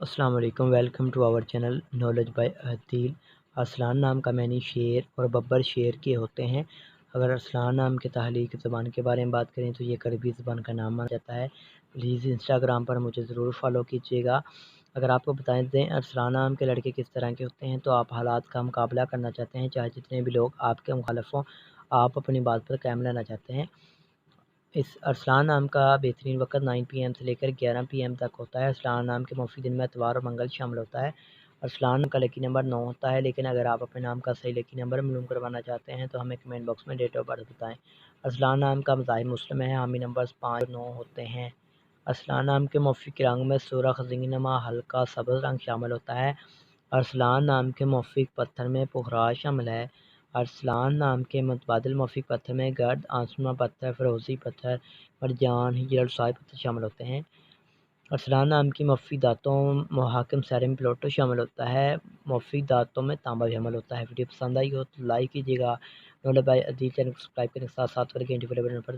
السلام علیکم، welcome to our channel knowledge by Adeel. Arsalan نام کا معنی شیر اور ببر شیر کے ہوتے ہیں۔ اگر ارسلان نام کے تحلیق زبان کے بارے میں بات کریں تو یہ ایک عربی زبان کا نام مانا جاتا ہے۔ پلیز انسٹاگرام پر مجھے ضرور فالو کیجیے گا۔ اگر آپ کو بتائیں دیں ارسلان نام کے لڑکے کس طرح کے ہوتے ہیں تو آپ حالات کا مقابلہ کرنا چاہتے ہیں، چاہے جتنے بھی لوگ آپ کے مخالف ہوں، آپ اپنی بات پر قائم رہنا چاہتے ہیں۔ اس ارسلان نام کا بہترین وقت 9 PM سے لے کر 11 PM تک ہوتا ہے۔ ارسلان نام کے مفید دن میں اتوار اور منگل شامل ہوتا ہے۔ ارسلان کا لکی نمبر 9 ہوتا ہے، لیکن اگر آپ اپنے نام کا صحیح لکی نمبر معلوم کروانا چاہتے ہیں تو ہمیں کمنٹ باکس میں ڈیٹ آف برتھ بتائیں۔ ارسلان نام کا مذاہب مسلم ہے، حامی نمبرز 5 اور 9 ہوتے ہیں۔ ارسلان نام کے موافق رنگ میں سرخ، زینگنما، ہلکا سبز رنگ شامل ہوتا ہے۔ ارسلان نام کے موافق پتھر میں پخراج شامل ہے۔ ارسلان نام کے متبادل موافق پتھر میں گرد، آسماں پتھر، فیروزی پتھر، مرجان، ہجرت سائی پتھر شامل ہوتے ہیں۔ ارسلان نام کی موافق دھاتوں محاکم سیرم پلوٹو شامل ہوتا ہے۔ موافق دھاتوں میں تانبا شامل ہوتا ہے۔ ویڈیو پسند آئی ہو تو لائک کیجیے گا۔ نالج بائی عدیل چینل کو سبسکرائب کرنے کے ساتھ ساتھ گھنٹی والے بٹن پر